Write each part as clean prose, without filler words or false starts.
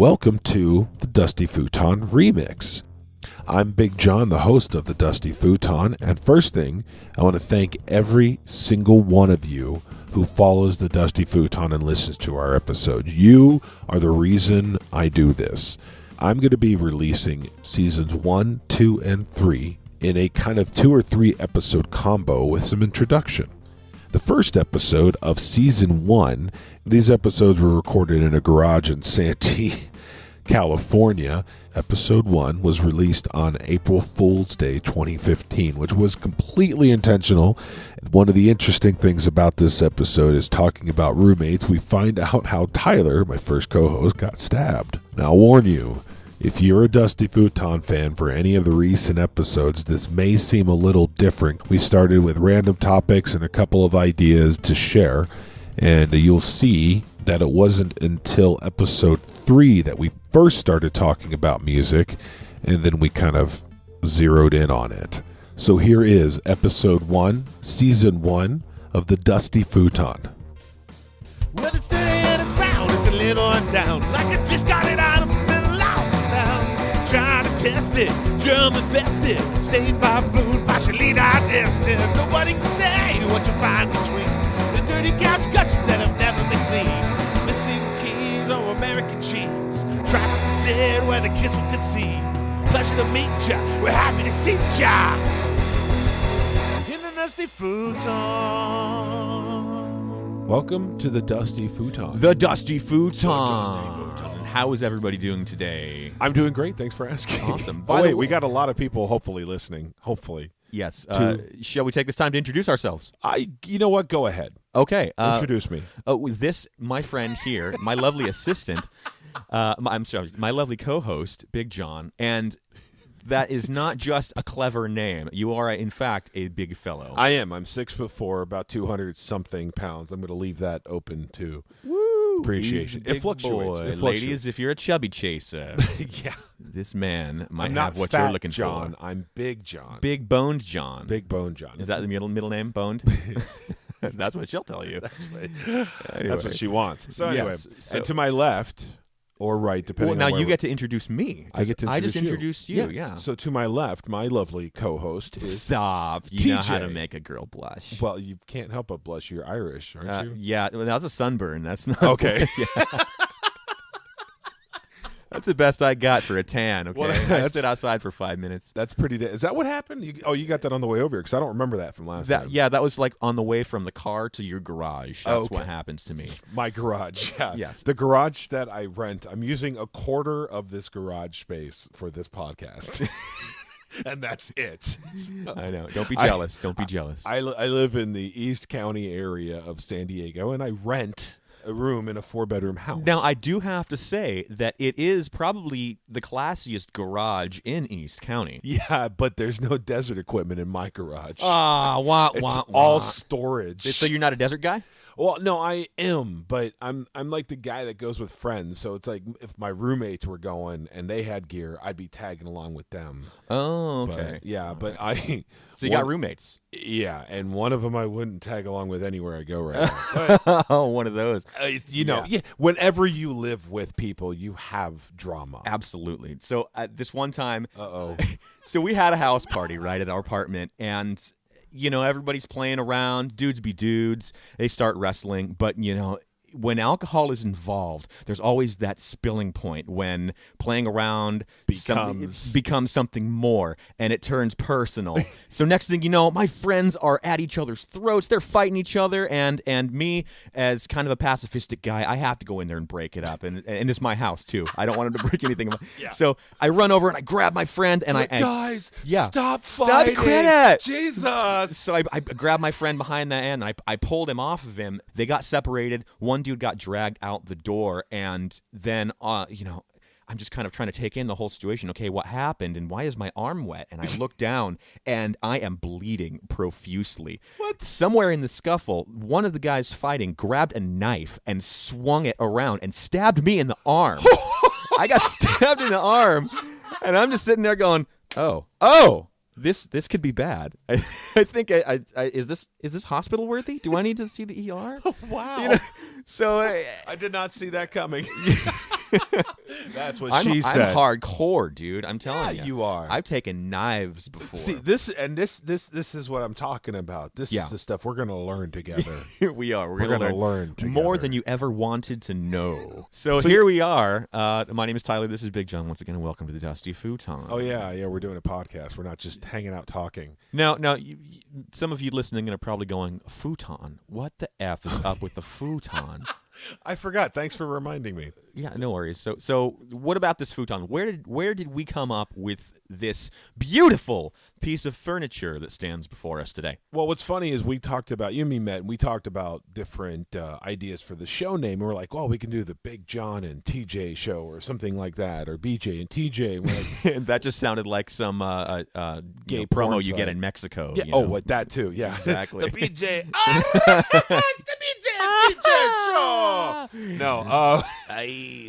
Welcome to the Dusty Futon REMIX. I'm Big Jon, the host of the Dusty Futon, and first thing, I want to thank every single one of you who follows the Dusty Futon and listens to our episodes. You are the reason I do this. I'm going to be releasing seasons 1, 2, and 3 in a kind of 2 or 3 episode combo with some introduction. The first episode of season 1, these episodes were recorded in a garage in Santee, California. Episode 1 was released on April Fool's Day 2015, which was completely intentional. One of the interesting things about this episode is talking about roommates. We find out how Tyler, my first co-host, got stabbed. Now, I'll warn you, if you're a Dusty Futon fan for any of the recent episodes, this may seem a little different. We started with random topics and a couple of ideas to share, and you'll see that it wasn't until episode 3 that we first started talking about music, and then we kind of zeroed in on it. So here is episode 1, season 1 of the Dusty Futon. Well, it's dirty and it's brown, it's a little undown, like I just got it out of the middle, lost and found. Trying to test it, germ infested, stained by food, partially digested. Nobody can say what you find between the dirty couch cushions that have never been cleaned. Missing keys or American cheese, trapped to sit where the kiss will conceive. Pleasure to meet ya, we're happy to see ya in the Dusty Futon. Welcome to the Dusty Futon. The Dusty Futon. How is everybody doing today? I'm doing great. Thanks for asking. Awesome. By the way, we got a lot of people hopefully listening. Hopefully. Yes. Shall we take this time to introduce ourselves? You know what? Go ahead. Okay. Introduce me. This, my friend here, my lovely assistant, my lovely co-host, Big Jon, and that is not just a clever name. You are, in fact, a big fellow. I am. I'm 6'4", about 200-something pounds. I'm going to leave that open to appreciation. It fluctuates. Ladies, if you're a chubby chaser, yeah, this man might I'm have not what fat you're looking John. for. I'm Big Jon. Big boned John. Big Bone John. Is that the middle name? Boned? That's what she'll tell you. That's what she wants. So anyway, Yes, and to my left or right, depending now on where you get to introduce me. I get to I just introduce introduced you. Yes. Yeah. So to my left, my lovely co-host is... Stop. You know how to TJ. make a girl blush. Well, you can't help but blush. You're Irish, aren't you? Yeah. Well, that's a sunburn. That's not Okay. That's the best I got for a tan. Okay. Well, I that's- stood outside for 5 minutes. That's pretty... Is that what happened? You got that on the way over here, because I don't remember that from last time. Yeah, that was like on the way from the car to your garage. That's Okay. what happens to me. My garage, yeah. Yes. The garage that I rent, I'm using a quarter of this garage space for this podcast. And that's it. I know. Don't be jealous. Don't be jealous. I live in the East County area of San Diego, and I rent a room in a 4-bedroom house. Now, I do have to say that it is probably the classiest garage in East County. Yeah, but there's no desert equipment in my garage. It's all storage. So you're not a desert guy? Well, no, I am, but I'm like the guy that goes with friends. So it's like if my roommates were going and they had gear, I'd be tagging along with them. Oh, okay. But, yeah, but I... So you got roommates? Yeah, and one of them I wouldn't tag along with anywhere I go right now. But, Oh, one of those. whenever you live with people, you have drama. Absolutely. So this one time, Uh-oh. so we had a house party, right, at our apartment, and, everybody's playing around, dudes be dudes, they start wrestling, but, when alcohol is involved, there's always that spilling point when playing around becomes something more, and it turns personal. So next thing you know, my friends are at each other's throats. They're fighting each other, and me, as kind of a pacifistic guy, I have to go in there and break it up. And it's my house, too. I don't want him to break anything. Yeah. So I run over, and I grab my friend, and guys, yeah. stop fighting. Stop it. Jesus. So I grabbed my friend behind the end, and I pulled him off of him. They got separated. One dude got dragged out the door, and then I'm just kind of trying to take in the whole situation. Okay, what happened, and why is my arm wet? And I look down, and I am bleeding profusely. What? Somewhere in the scuffle, one of the guys fighting grabbed a knife and swung it around and stabbed me in the arm. I got stabbed in the arm, and I'm just sitting there going, oh. This could be bad. I think is this hospital worthy? Do I need to see the ER? Wow. So I did not see that coming. That's what she said. I'm hardcore, dude. I'm telling you. You are. I've taken knives before. See, this is what I'm talking about. This is the stuff we're going to learn together. We are. We're going to learn together. More than you ever wanted to know. So here we are. My name is Tyler. This is Big Jon once again, and welcome to the Dusty Futon. Oh, yeah. We're doing a podcast. We're not just hanging out talking. Now, some of you listening are probably going, futon? What the F is up with the futon? I forgot. Thanks for reminding me. Yeah, no worries. So what about this futon? Where did we come up with this beautiful piece of furniture that stands before us today? Well, what's funny is we talked about, you and me met, and we talked about different ideas for the show name. And we're like, well, we can do the Big Jon and TJ show or something like that, or BJ and TJ. And we're like, that just sounded like some gay promo you get in Mexico. Yeah. You know? Oh, what that too? Yeah. Exactly. The BJ. It's the BJ and TJ show. No.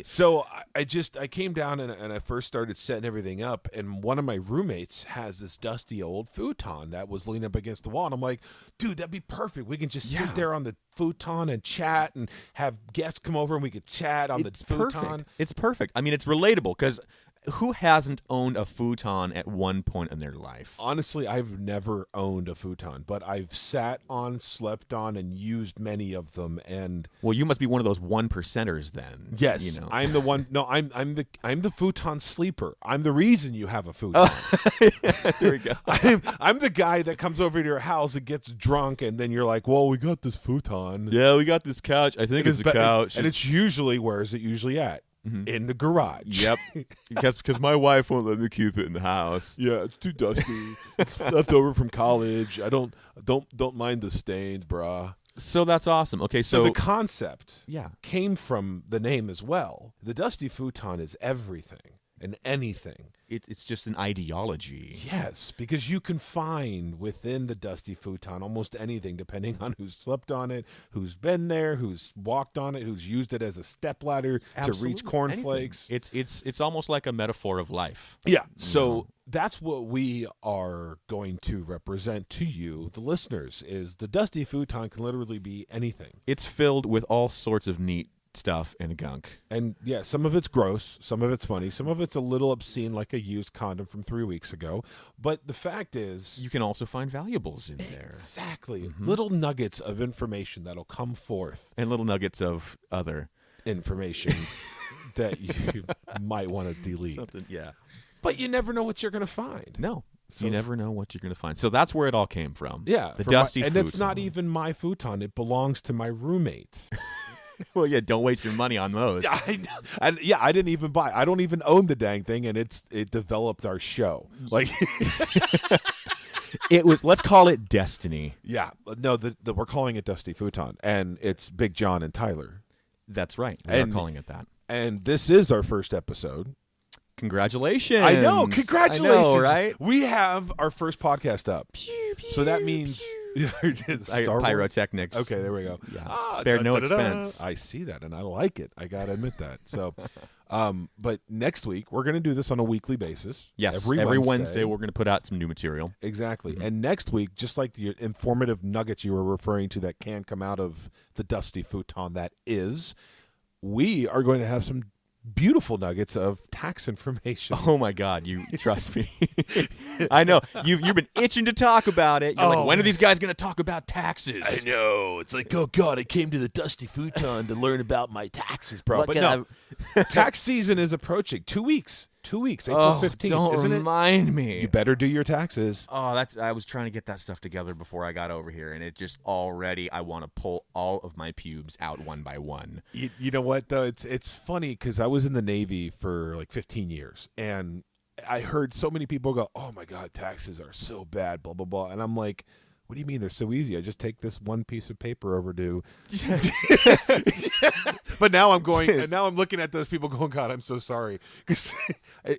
So I came down and I first started setting everything up, and one of my roommates has this dusty old futon that was leaning up against the wall, and I'm like, dude, that'd be perfect. We can just sit there on the futon and chat and have guests come over and we could chat on the futon. Perfect. It's perfect. I mean, it's relatable because who hasn't owned a futon at one point in their life? Honestly, I've never owned a futon, but I've sat on, slept on, and used many of them. And well, you must be one of those 1%ers then. Yes, you know. I'm the one. No, I'm the futon sleeper. I'm the reason you have a futon. There we go. I'm the guy that comes over to your house and gets drunk, and then you're like, "Well, we got this futon. Yeah, we got this couch. I think it's a couch, and it's usually where is it usually at?" Mm-hmm. In the garage. Yep. because my wife won't let me keep it in the house. Yeah, it's too dusty. It's left over from college. I don't mind the stains, brah. So that's awesome. Okay, so the concept came from the name as well. The Dusty Futon is everything and anything. It's just an ideology. Yes, because you can find within the Dusty Futon almost anything, depending on who's slept on it, who's been there, who's walked on it, who's used it as a stepladder to reach cornflakes. It's almost like a metaphor of life. Yeah. So that's what we are going to represent to you, the listeners. Is the Dusty Futon can literally be anything. It's filled with all sorts of neat stuff and gunk. And yeah, some of it's gross, some of it's funny, some of it's a little obscene, like a used condom from 3 weeks ago. But the fact is, you can also find valuables in there. Exactly. Little nuggets of information that'll come forth. And little nuggets of other information that you might want to delete. Something, yeah. But you never know what you're going to find. No. So you never know what you're going to find. So that's where it all came from. Yeah. The Dusty Futon. And it's not even my futon. It belongs to my roommate. Well, yeah, don't waste your money on those. I didn't even buy. I don't even own the dang thing, and it developed our show. Like it was. Let's call it destiny. Yeah, no, we're calling it Dusty Futon, and it's Big Jon and Tyler. That's right. We're calling it that. And this is our first episode. Congratulations! I know. Congratulations! I know, right? We have our first podcast up. Pew, pew, so that means. Pyrotechnics. Okay, there we go. Yeah. Spared no expense. I see that, and I like it. I got to admit that. So, but next week, we're going to do this on a weekly basis. Yes, every Wednesday we're going to put out some new material. Exactly. And next week, just like the informative nuggets you were referring to that can come out of the Dusty Futon that is, we are going to have some beautiful nuggets of tax information. Oh my God, you trust me. I know. You've been itching to talk about it. You're like, when are these guys going to talk about taxes? I know. It's like, oh God, I came to the Dusty Futon to learn about my taxes, bro. But no, tax season is approaching. 2 weeks. 2 weeks, April 15th, don't isn't it? remind me. You better do your taxes. Oh, I was trying to get that stuff together before I got over here, and it just already, I want to pull all of my pubes out one by one. You know what, though? It's funny because I was in the Navy for like 15 years, and I heard so many people go, oh, my God, taxes are so bad, blah, blah, blah. And I'm like, what do you mean they're so easy? I just take this one piece of paper over to. But now I'm going, and now I'm looking at those people going, God, I'm so sorry. Because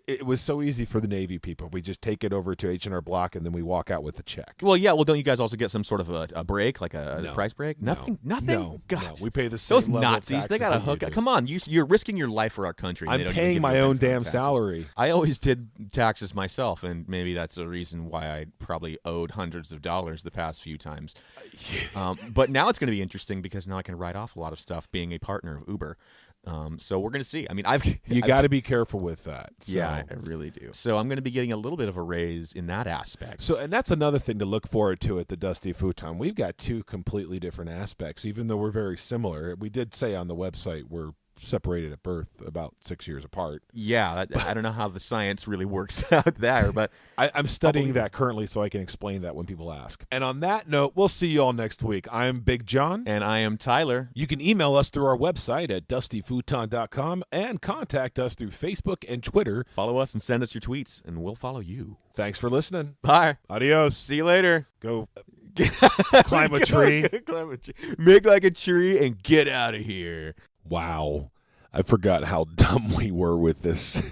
it was so easy for the Navy people. We just take it over to H&R Block, and then we walk out with a check. Well, yeah. Well, don't you guys also get some sort of a break, like a price break? Nothing? No. Gosh. No. We pay the same those level Nazis, of they got to hook up. Come on. You're risking your life for our country. I'm paying my own damn salary. I always did taxes myself, and maybe that's the reason why I probably owed hundreds of dollars the past few times. But now it's going to be interesting because now I can write off a lot of stuff being a partner of Uber. So we're gonna see. I mean, You got to be careful with that. So. Yeah, I really do. So I'm gonna be getting a little bit of a raise in that aspect. So, and that's another thing to look forward to at the Dusty Futon. We've got two completely different aspects, even though we're very similar. We did say on the website we're separated at birth, about 6 years apart. Yeah, I don't know how the science really works out there, but I'm studying that currently so I can explain that when people ask. And on that note, we'll see you all next week. I'm Big Jon. And I am Tyler. You can email us through our website at dustyfuton.com and contact us through Facebook and Twitter. Follow us and send us your tweets, and we'll follow you. Thanks for listening. Bye. Adios. See you later. Go climb a tree. Climb a tree. Make like a tree and get out of here. Wow. I forgot how dumb we were with this.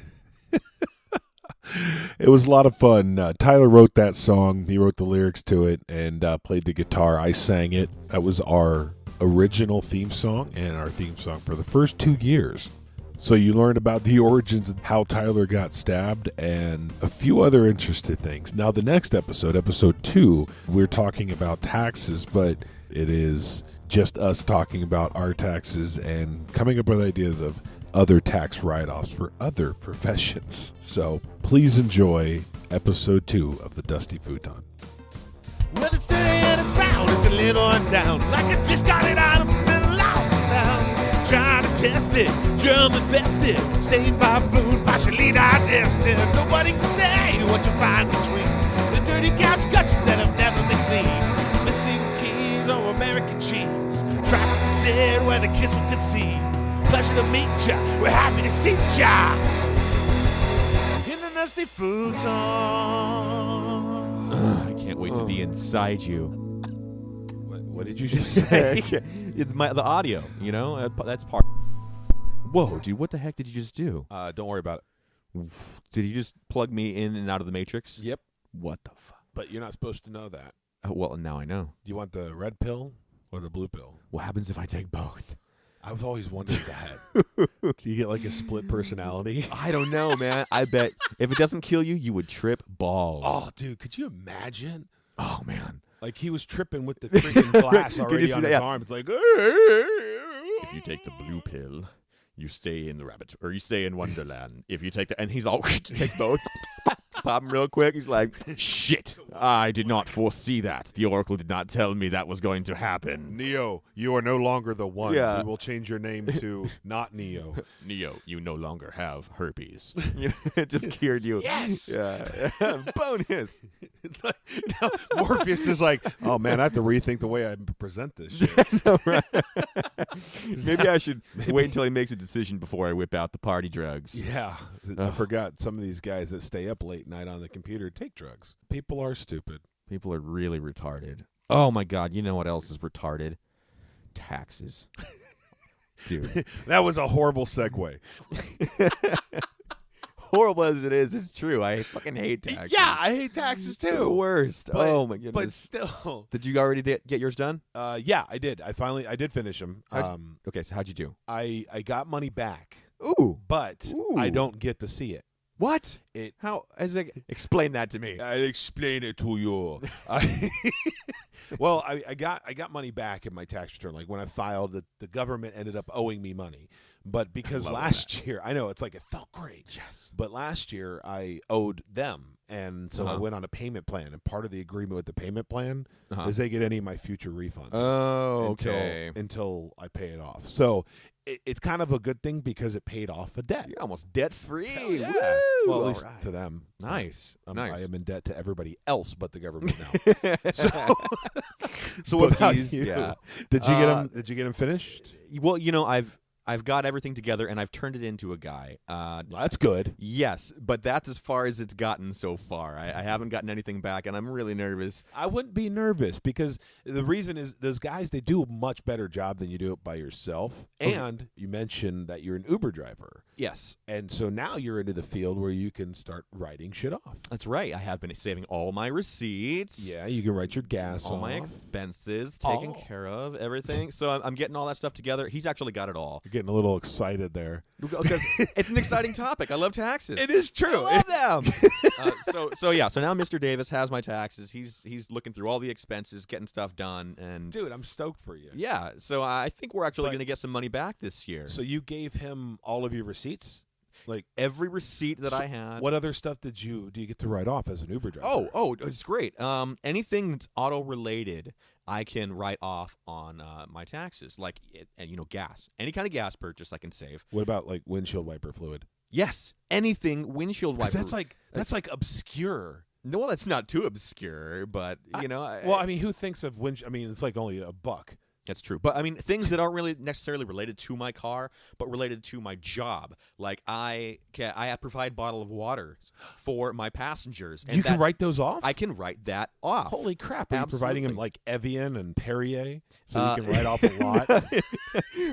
It was a lot of fun. Tyler wrote that song. He wrote the lyrics to it and played the guitar. I sang it. That was our original theme song and our theme song for the first 2 years. So you learned about the origins of how Tyler got stabbed and a few other interesting things. Now, the next episode, episode 2, we're talking about taxes, but it is just us talking about our taxes and coming up with ideas of other tax write-offs for other professions. So please enjoy episode 2 of the Dusty Futon. Well, it's dirty and it's brown, it's a little undown, like I just got it out of and lost and found. Trying to test it, germ infested, stained by food, partially digested. Nobody can say what you find between the dirty couch gushers that have never been cleaned. Missing keys or American cheese, trapped to sit where the kiss will conceive. Pleasure to meet ya, we're happy to see ya in the Dusty Futon. I can't wait to be inside you. What did you just say? The audio, that's part. Whoa, dude, what the heck did you just do? Don't worry about it. Did you just plug me in and out of the Matrix? Yep. What the fuck? But you're not supposed to know that. Well, now I know. Do you want the red pill or the blue pill? What happens if I take both? I've always wondered that. Do you get like a split personality? I don't know, man. I bet if it doesn't kill you, you would trip balls. Oh, dude, could you imagine? Oh, man. Like he was tripping with the freaking glass already on his arm. It's like, if you take the blue pill, you stay in the rabbit, or you stay in Wonderland. If you take the, and he's all take both. Pop him real quick. He's like, shit, I did not foresee that. The Oracle did not tell me that was going to happen. Neo, you are no longer the one. Yeah. We will change your name to not Neo. Neo, you no longer have herpes. It just cured you. Yes. Yeah. Bonus. It's like, now Morpheus is like, oh man, I have to rethink the way I present this shit. No, right? Maybe I should wait until he makes a decision before I whip out the party drugs. Yeah. I forgot some of these guys that stay up late night on the computer take drugs. People are stupid. People are really retarded. Oh my God, you know what else is retarded? Taxes. Dude. That was a horrible segue. Horrible as it is, it's true. I fucking hate taxes. Yeah, I hate taxes too. The worst. But, oh my goodness. But still. Did you already get yours done? Yeah, I did. I did finish them. Okay, so how'd you do? I got money back. Ooh. But Ooh. I don't get to see it. What? It. How? Explain that to me. I'll explain it to you. Well, I got money back in my tax return. Like when I filed, the government ended up owing me money. But because last year, I know it's like it felt great. Yes. But last year I owed them, and so I went on a payment plan. And part of the agreement with the payment plan is they get any of my future refunds. Oh, okay. Until I pay it off. So it's kind of a good thing because it paid off a debt. You're almost debt free. Yeah. Woo! Well, at least to them. Nice. Nice. I am in debt to everybody else but the government now. So what about you? Yeah. Did you get him? Did you get him finished? Well, I've got everything together, and I've turned it into a guy. That's good. Yes, but that's as far as it's gotten so far. I haven't gotten anything back, and I'm really nervous. I wouldn't be nervous because the reason is those guys, they do a much better job than you do it by yourself. And you mentioned that you're an Uber driver. Yes. And so now you're into the field where you can start writing shit off. That's right. I have been saving all my receipts. Yeah, you can write your gas all off. my expenses taken care of, everything. So I'm getting all that stuff together. He's actually got it all. getting a little excited there. Because it's an exciting topic. I love taxes. It is true. I love them. So now Mr. Davis has my taxes. He's looking through all the expenses, getting stuff done, and Dude, I'm stoked for you. yeah. So I think we're actually going to get some money back this year. So you gave him all of your receipts? Like every receipt that I had. What other stuff do you get to write off as an Uber driver? Oh, it's great. Anything that's auto related, I can write off on my taxes, like gas. Any kind of gas purchase, I can save. What about like windshield wiper fluid? Yes, anything windshield wiper. That's like obscure. No, well, that's not too obscure, but who thinks of I mean, it's like only $1. That's true. But, I mean, things that aren't really necessarily related to my car, but related to my job. Like, I provide bottle of water for my passengers. And you can write those off? I can write that off. Holy crap. Are you providing them, like, Evian and Perrier so you can write off a lot?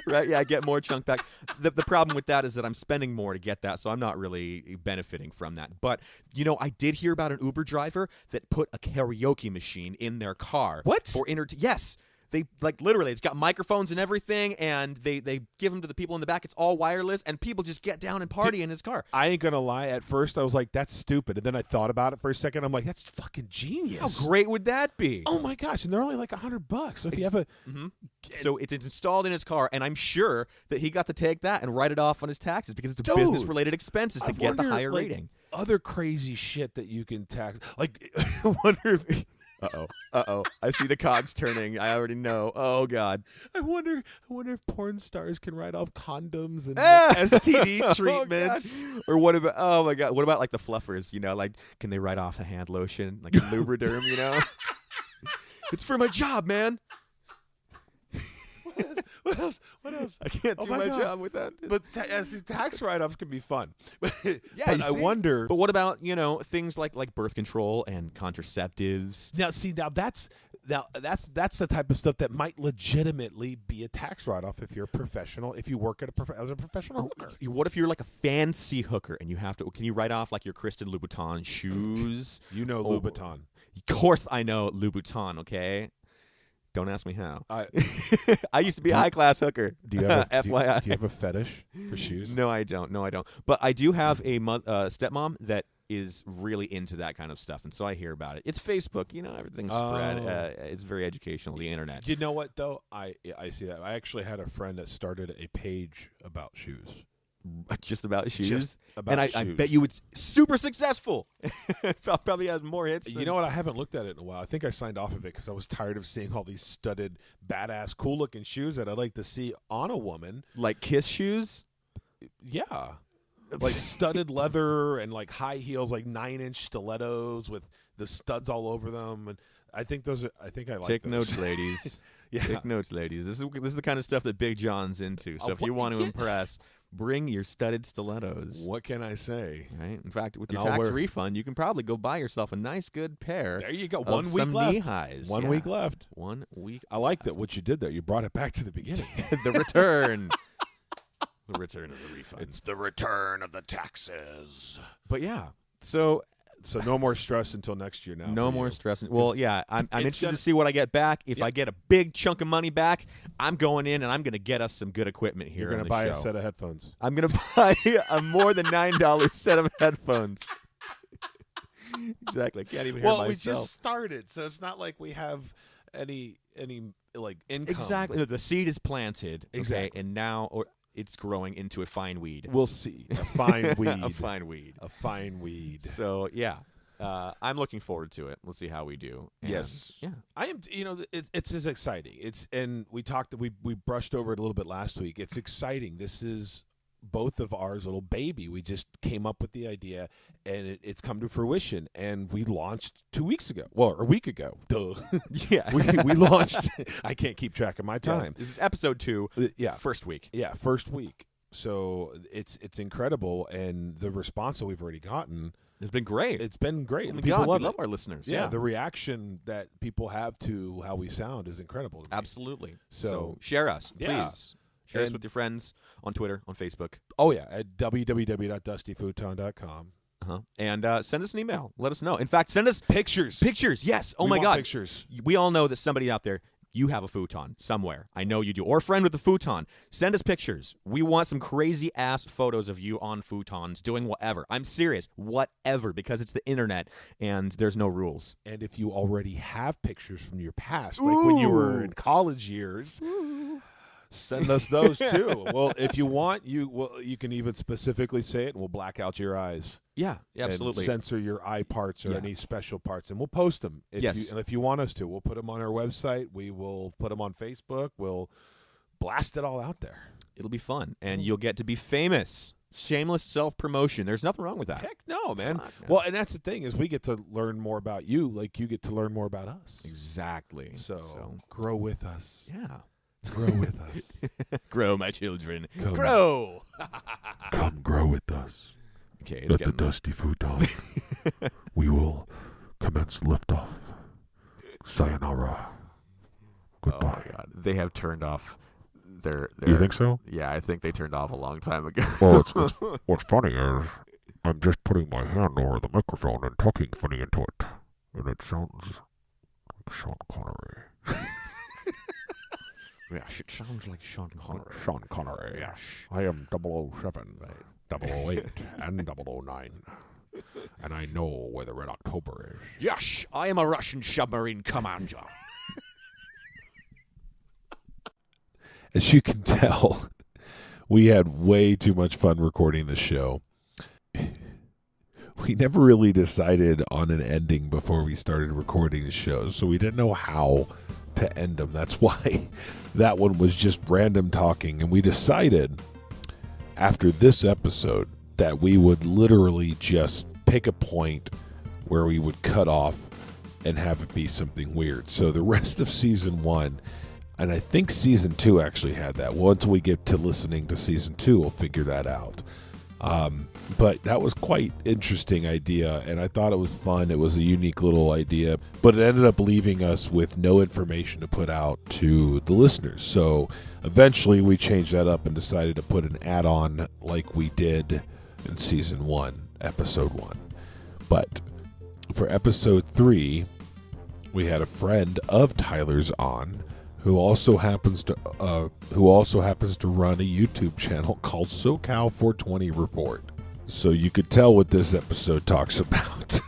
Right, yeah, get more chunk back. The problem with that is that I'm spending more to get that, so I'm not really benefiting from that. But, I did hear about an Uber driver that put a karaoke machine in their car. What? Yes. They literally, it's got microphones and everything, and they give them to the people in the back. It's all wireless, and people just get down and party in his car. I ain't gonna lie. At first, I was like, "That's stupid," and then I thought about it for a second. I'm like, "That's fucking genius." How great would that be? Oh my gosh! And they're only like $100. So if you have a, so it's installed in his car, and I'm sure that he got to take that and write it off on his taxes because it's a business-related expenses to get the higher rating. Other crazy shit that you can tax. Like, I wonder if. Uh-oh. I see the cogs turning. I already know. Oh, God. I wonder if porn stars can write off condoms and STD treatments. Or what about, oh, my God. What about, like, the fluffers, like, can they write off a hand lotion? Like a Lubriderm, It's for my job, man. What else? I can't do my job with that. But tax write-offs can be fun. Yeah, but I wonder. But what about things like birth control and contraceptives? Now that's the type of stuff that might legitimately be a tax write-off if you're a professional. If you work at as a professional hooker. What if you're like a fancy hooker and you have to? Can you write off like your Kristen Louboutin shoes? Louboutin. Of course, I know Louboutin. Okay. Don't ask me how. I used to be a high-class hooker. Do you have FYI. Do you have a fetish for shoes? No, I don't. But I do have a stepmom that is really into that kind of stuff, and so I hear about it. It's Facebook. Everything's spread. It's very educational, the internet. You know what, though? I see that. I actually had a friend that started a page about shoes. Just about shoes? Just about and shoes. I bet you it's super successful. Probably has more hits. You know what? I haven't looked at it in a while. I think I signed off of it because I was tired of seeing all these studded, badass, cool-looking shoes that I'd like to see on a woman. Like Kiss shoes? Yeah. Like studded leather and like high heels, like 9-inch stilettos with the studs all over them. And I think I like those. Take notes, ladies. Yeah. Take notes, ladies. This is the kind of stuff that Big Jon's into. So if you want to impress, bring your studded stilettos. What can I say? Right. In fact, with your tax refund, you can probably go buy yourself a nice, good pair. There you go. Of 1 week some left. knee highs. 1 week left. 1 week. I like that. What you did there, you brought it back to the beginning. The return. The return of the refund. It's the return of the taxes. But yeah, so no more stress until next year now. No more stress. Well, yeah, I'm interested to see what I get back. If I get a big chunk of money back, I'm going in and I'm going to get us some good equipment here. You're going to buy a set of headphones. I'm going to buy a more than $9 set of headphones. Exactly. I can't even hear myself. Well, we just started, so it's not like we have any like income. Exactly. The seed is planted. Exactly. Okay, and now it's growing into a fine weed. We'll see. A fine weed. A fine weed. A fine weed. So, yeah. I'm looking forward to it. Let's see how we do. And, yes. Yeah. I am. It's as exciting. And we brushed over it a little bit last week. It's exciting. This is both of ours little baby. We just came up with the idea, and it's come to fruition. And we launched 2 weeks ago. Well, a week ago. Duh. Yeah. we launched. I can't keep track of my time. This is episode 2. Yeah. First week. Yeah. First week. So it's incredible, and the response that we've already gotten. It's been great. It's been great. Oh my People God, love our listeners. Yeah, the reaction that people have to how we sound is incredible to me. Absolutely. So share us, yeah. please. Share us with your friends on Twitter, on Facebook. Oh, yeah, at www.dustyfuton.com. And send us an email. Let us know. In fact, send us pictures. Pictures, yes. Oh, we my want God. Pictures. We all know that somebody out there You have a futon somewhere. I know you do. Or a friend with a futon. Send us pictures. We want some crazy-ass photos of you on futons doing whatever. I'm serious. Whatever, because it's the internet, and there's no rules. And if you already have pictures from your past, like when you were in college years, send us those too. Well, if you want, you can even specifically say it, and we'll black out your eyes. Yeah, absolutely. And censor your eye parts or any special parts, and we'll post them. And if you want us to, we'll put them on our website. We will put them on Facebook. We'll blast it all out there. It'll be fun, and you'll get to be famous. Shameless self-promotion. There's nothing wrong with that. Heck no, man. Fuck, man. Well, and that's the thing is we get to learn more about you, like you get to learn more about us. Exactly. So grow with us. Yeah. Grow with us. Grow, my children. Come. Grow. Come grow with us. Okay, At the Dusty Futon, we will commence liftoff. Sayonara. Goodbye. Oh my God, they have turned off their. You think so? Yeah, I think they turned off a long time ago. Well, what's funny is I'm just putting my hand over the microphone and talking funny into it, and it sounds like Sean Connery. Yes, it sounds like Sean Connery. Sean Connery. Yes. I am 007, 008, and 009. And I know where the Red October is. Yes, I am a Russian submarine commander. As you can tell, we had way too much fun recording the show. We never really decided on an ending before we started recording the show, so we didn't know how to end them. That's why that one was just random talking, and we decided after this episode that we would literally just pick a point where we would cut off and have it be something weird. So the rest of season 1, and I think season 2 actually had that. Well, until we get to listening to season 2, we'll figure that out. But that was quite interesting idea, and I thought it was fun. It was a unique little idea, but it ended up leaving us with no information to put out to the listeners. So eventually we changed that up and decided to put an add-on like we did in season 1, episode 1. But for episode 3, we had a friend of Tyler's on who also happens to run a YouTube channel called SoCal 420 Report. So you could tell what this episode talks about.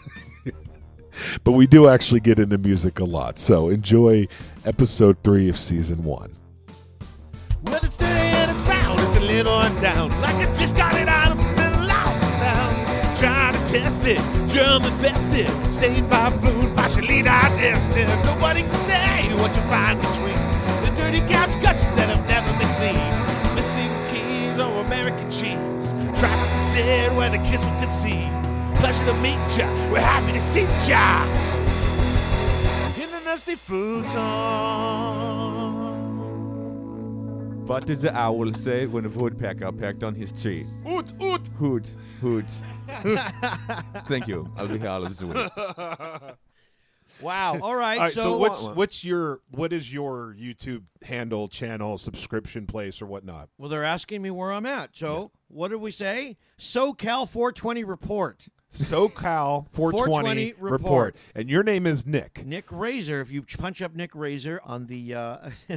But we do actually get into music a lot. So enjoy episode 3 of season 1. Well, it's dirty and it's brown, it's a little undown, like I just got it out of and lost and found. Trying to test it, germ infested, stained by food, partially digested. Nobody can say what you find between the dirty couch gushers that have never been cleaned. Missing keys or American cheese, trying to sit where the kiss will conceive. Pleasure to meet ya, we're happy to see ya in the Dusty Futon. What did the owl say when a woodpecker pecked on his tree? Hoot, hoot. Hoot, hoot. Thank you. I'll be here all this week. Wow. All right. All right, so So, what is your YouTube handle, channel, subscription place, or whatnot? well, they're asking me where I'm at. So, what did we say? SoCal 420 Report. SoCal 420 420 Report. And your name is Nick. Nick Razor. If you punch up Nick Razor on the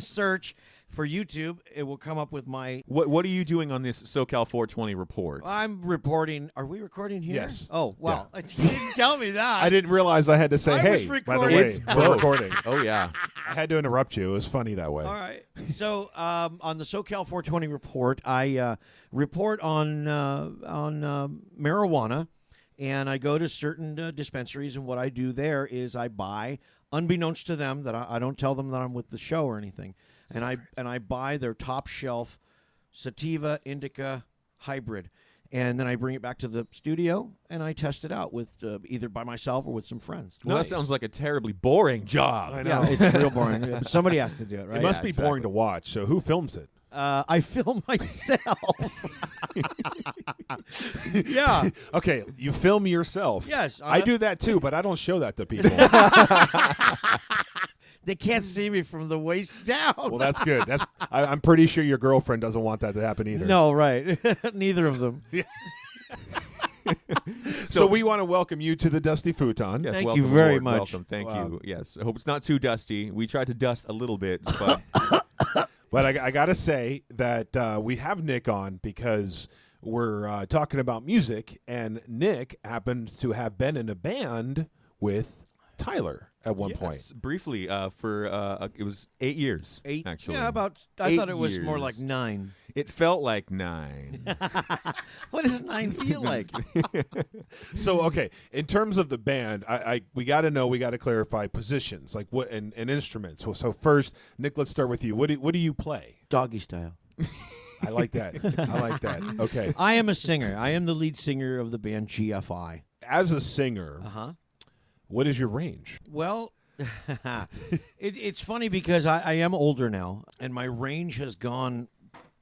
search for YouTube, it will come up with my. What are you doing on this SoCal 420 report? I'm reporting. Are we recording here? Yes. Oh, well, you didn't tell me that. I didn't realize I had to say, I hey, was by the recording. way, we're recording. Oh, yeah. I had to interrupt you. It was funny that way. All right. So on the SoCal 420 report, I report on marijuana, and I go to certain dispensaries, and what I do there is I buy, unbeknownst to them, that I don't tell them that I'm with the show or anything, and I buy their top shelf sativa indica hybrid. And then I bring it back to the studio, and I test it out with either by myself or with some friends. Well, Nice. that sounds like a terribly boring job. I know. Yeah, it's real boring. Yeah, but somebody has to do it, right? It must Yeah, be exactly. boring to watch. So who films it? I film myself. Yeah. Okay, you film yourself. Yes. I do that too, but I don't show that to people. They can't see me from the waist down. Well, that's good. I'm pretty sure your girlfriend doesn't want that to happen either. No, right. Neither of them. So we want to welcome you to the Dusty Futon. Yes, Thank welcome you very aboard, much. Welcome, thank Wow. you. Yes, I hope it's not too dusty. We tried to dust a little bit, but But I got to say that we have Nick on because we're talking about music, and Nick happens to have been in a band with Tyler at one point. yes, briefly for it was 8 years. 8. actually. Yeah, about. I 8 thought it was more years. like 9. It felt like 9. What does 9 feel like? So, okay, in terms of the band, we got to know, we got to clarify positions, like what and instruments. So first, Nick, let's start with you. What do you play? Doggy style. I like that. I like that. Okay. I am a singer. I am the lead singer of the band GFI. As a singer, Uh-huh. what is your range? Well, it's funny because I am older now, and my range has gone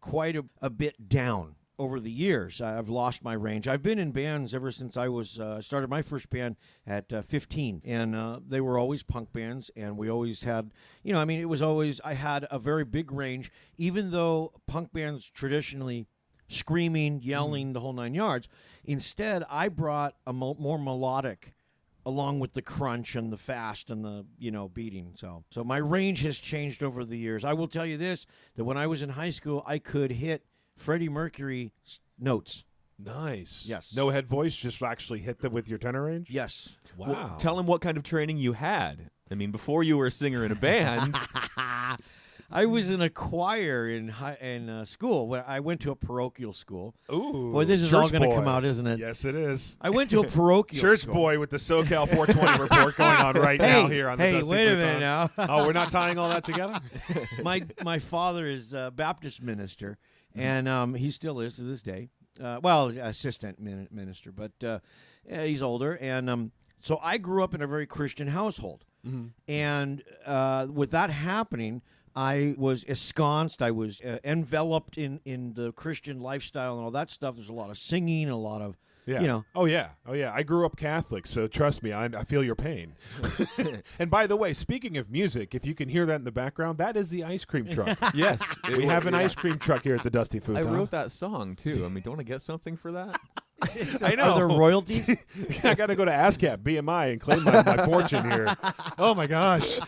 quite a bit down over the years. I've lost my range. I've been in bands ever since I was started my first band at 15, and they were always punk bands, and we always had, it was always, I had a very big range, even though punk bands traditionally screaming, yelling, the whole 9 yards. Instead, I brought a more melodic, along with the crunch and the fast and the beating. So my range has changed over the years. I will tell you this, that when I was in high school, I could hit Freddie Mercury notes. Nice. Yes. No head voice, just actually hit them with your tenor range? Yes. Wow. Well, tell him what kind of training you had. I mean, before you were a singer in a band. I was in a choir in school. When I went to a parochial school. Ooh. Boy, this is all church going to boy. come out, isn't it? Yes, it is. I went to a parochial Church school. boy with the SoCal 420 report going on right now here on the Hey, Dusty wait a Futon. minute now. Oh, we're not tying all that together? my father is a Baptist minister, and he still is to this day. Assistant minister, but he's older. And so I grew up in a very Christian household. Mm-hmm. And with that happening, I was ensconced. I was enveloped in the Christian lifestyle and all that stuff. There's a lot of singing, a lot of, Yeah. Oh, yeah. I grew up Catholic, so trust me, I feel your pain. And by the way, speaking of music, if you can hear that in the background, that is the ice cream truck. Yes. We have an ice cream truck here at the Dusty I Futon. wrote that song, too. I mean, don't I get something for that? I know. Are there royalties? I got to go to ASCAP, BMI, and claim my fortune here. Oh, my gosh.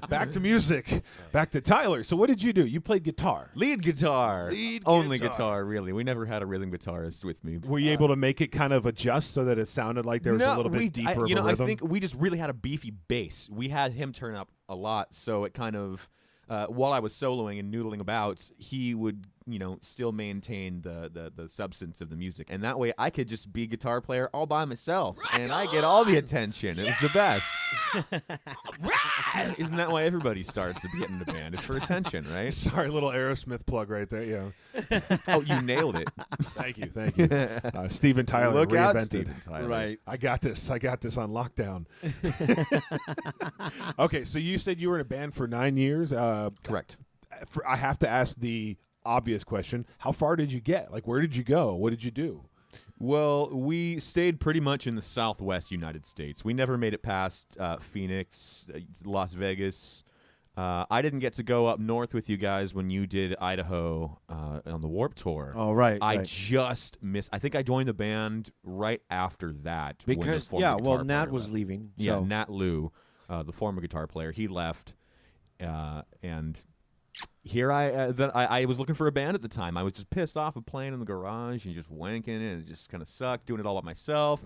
Back to music. Back to Tyler. So what did you do? You played guitar. Lead guitar. Lead Only guitar. guitar, really. We never had a rhythm guitarist with me. Were you able to make it kind of adjust so that it sounded like there was a little bit deeper of a rhythm? I think we just really had a beefy bass. We had him turn up a lot, so it kind of, while I was soloing and noodling about, he would, still maintain the substance of the music. And that way I could just be guitar player all by myself. And I get all the attention. It was the best. Isn't that why everybody starts to get in the band? It's for attention, right? Sorry, little Aerosmith plug right there. Yeah. Oh, you nailed it. Thank you. Steven Tyler Look reinvented. out, Steven Tyler. Right. I got this on lockdown. Okay, so you said you were in a band for 9 years. Correct. I have to ask the obvious question: how far did you get? Like, where did you go? What did you do? Well, we stayed pretty much in the Southwest United States. We never made it past Phoenix, Las Vegas. I didn't get to go up north with you guys when you did Idaho on the Warped Tour. Oh, right. I right. just missed. I think I joined the band right after that. when the Because, former guitar Nat player was left. leaving. Yeah, So. Nat Lou, the former guitar player, he left, and here I was looking for a band at the time. I was just pissed off of playing in the garage and just wanking, and it just kind of sucked doing it all by myself.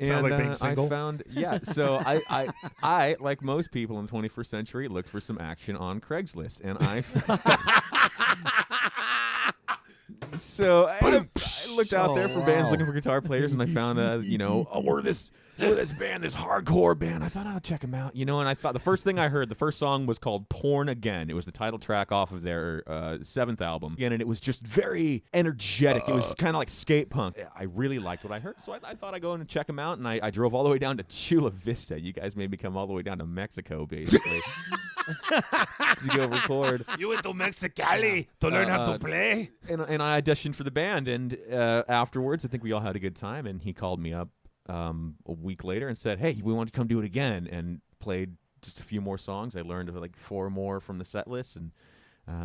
Sounds And like being single. I found, so I, like most people in the 21st century, looked for some action on Craigslist, and So I looked out there for bands looking for guitar players, and I found we're this band, this hardcore band. I thought I'll check them out, and I thought the first thing I heard, the first song was called "Porn Again." It was the title track off of their 7th album, and it was just very energetic. It was kind of like skate punk. I really liked what I heard, so I thought I'd go in and check them out, and I drove all the way down to Chula Vista. You guys made me come all the way down to Mexico, basically. To go record. You went to Mexicali to learn how to play? And I auditioned for the band, and afterwards, I think we all had a good time, and he called me up a week later and said, hey, we want to come do it again, and played just a few more songs. I learned like 4 more from the set list, and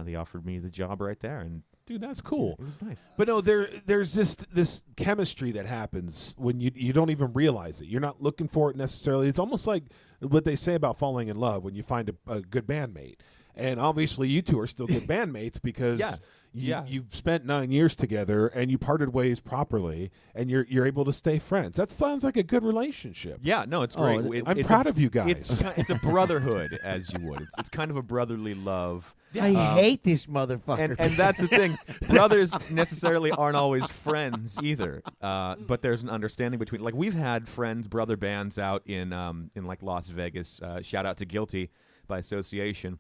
they offered me the job right there, and Dude, that's cool. it was nice. But no, there's this chemistry that happens when you don't even realize it. You're not looking for it necessarily. It's almost like what they say about falling in love when you find a good bandmate. And obviously, you two are still good bandmates because you've spent 9 years together and you parted ways properly, and you're able to stay friends. That sounds like a good relationship. Yeah, no, it's great. I'm proud of you guys. It's a brotherhood, as you would. It's kind of a brotherly love. I hate this motherfucker. And that's the thing. Brothers necessarily aren't always friends either. But there's an understanding between. Like we've had friends, brother bands out in like Las Vegas. Shout out to Guilty by association.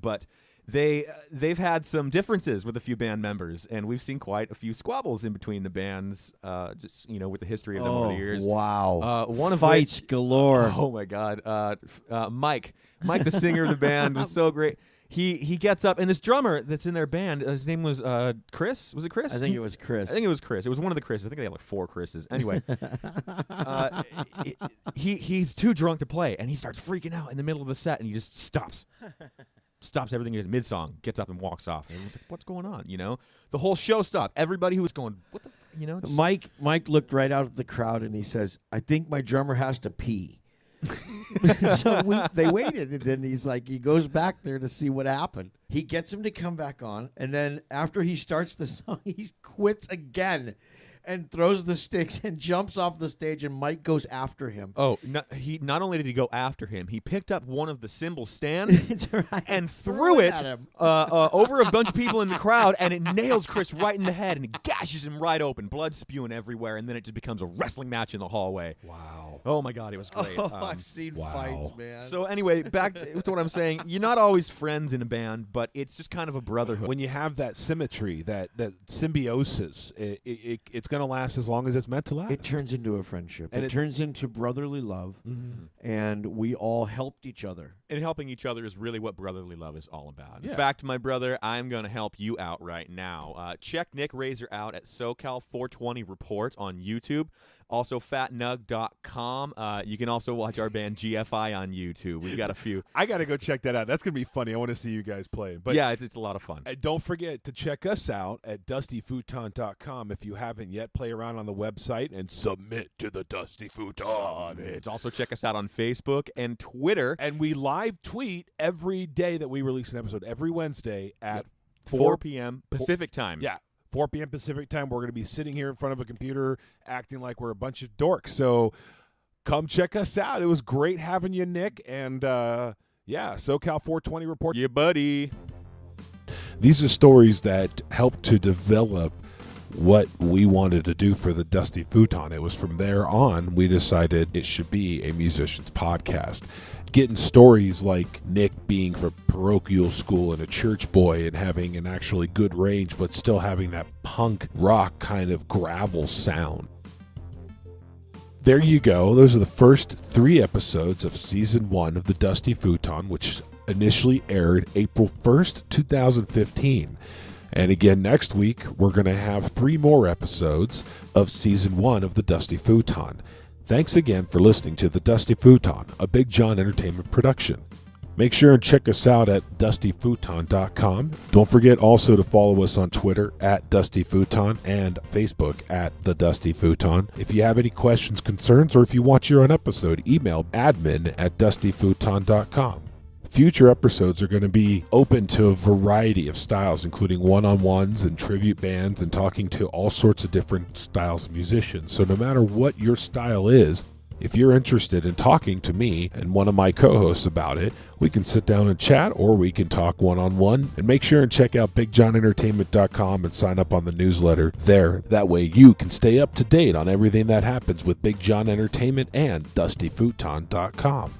But they've had some differences with a few band members, and we've seen quite a few squabbles in between the bands. Just with the history of them over the years. Wow! One of fights galore. Oh my God! Mike, the singer of the band, was so great. He gets up, and this drummer that's in their band, his name was Chris. Was it Chris? I think it was Chris. I think it was Chris. It was one of the Chris's. I think they have like 4 Chris's. Anyway, he's too drunk to play, and he starts freaking out in the middle of the set, and he just stops everything mid-song, gets up and walks off. And it's like, what's going on? The whole show stopped. Everybody who was going, what the, just, Mike looked right out at the crowd, and he says, "I think my drummer has to pee." So they waited, and then he goes back there to see what happened. He gets him to come back on, and then after he starts the song, he quits again and throws the sticks and jumps off the stage, and Mike goes after him. Oh, he not only did he go after him, he picked up one of the cymbal stands and threw it over a bunch of people in the crowd, and it nails Chris right in the head, and it gashes him right open, blood spewing everywhere, and then it just becomes a wrestling match in the hallway. Wow. Oh, my God, it was great. I've seen fights, man. So anyway, back to what I'm saying. You're not always friends in a band, but it's just kind of a brotherhood. When you have that symmetry, that symbiosis, it's going to last as long as it's meant to last. It turns into a friendship. And it turns into brotherly love, and we all helped each other. And helping each other is really what brotherly love is all about. Yeah. In fact, my brother, I'm going to help you out right now. Check Nick Razor out at SoCal 420 Report on YouTube. Also, fatnug.com. You can also watch our band GFI on YouTube. We've got a few. I got to go check that out. That's going to be funny. I want to see you guys play. But yeah, it's a lot of fun. Don't forget to check us out at dustyfuton.com. If you haven't yet, play around on the website and submit to the Dusty Futon. Also, check us out on Facebook and Twitter. And we live tweet every day that we release an episode, every Wednesday at 4 p.m. Pacific time. Yeah. 4 p.m. Pacific time. We're going to be sitting here in front of a computer acting like we're a bunch of dorks. So come check us out. It was great having you, Nick. And, SoCal 420 Report. Yeah, buddy. These are stories that help to develop what we wanted to do for the Dusty Futon. It was from there on we decided it should be a musician's podcast. Getting stories like Nick being from parochial school and a church boy and having an actually good range, but still having that punk rock kind of gravel sound. There you go. Those are the first 3 episodes of season 1 of the Dusty Futon, which initially aired April 1st, 2015. And again, next week, we're going to have 3 more episodes of season 1 of the Dusty Futon. Thanks again for listening to The Dusty Futon, a Big Jon Entertainment production. Make sure and check us out at dustyfuton.com. Don't forget also to follow us on Twitter at Dusty Futon and Facebook at The Dusty Futon. If you have any questions, concerns, or if you want your own episode, email admin@dustyfuton.com. Future episodes are going to be open to a variety of styles, including one-on-ones and tribute bands and talking to all sorts of different styles of musicians. So no matter what your style is, if you're interested in talking to me and one of my co-hosts about it, we can sit down and chat, or we can talk one-on-one. And make sure and check out BigJohnEntertainment.com and sign up on the newsletter there. That way you can stay up to date on everything that happens with Big Jon Entertainment and DustyFuton.com.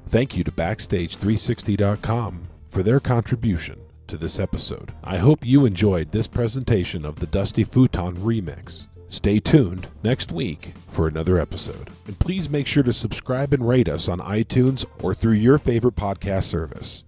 Thank you to Backstage360.com for their contribution to this episode. I hope you enjoyed this presentation of the Dusty Futon Remix. Stay tuned next week for another episode. And please make sure to subscribe and rate us on iTunes or through your favorite podcast service.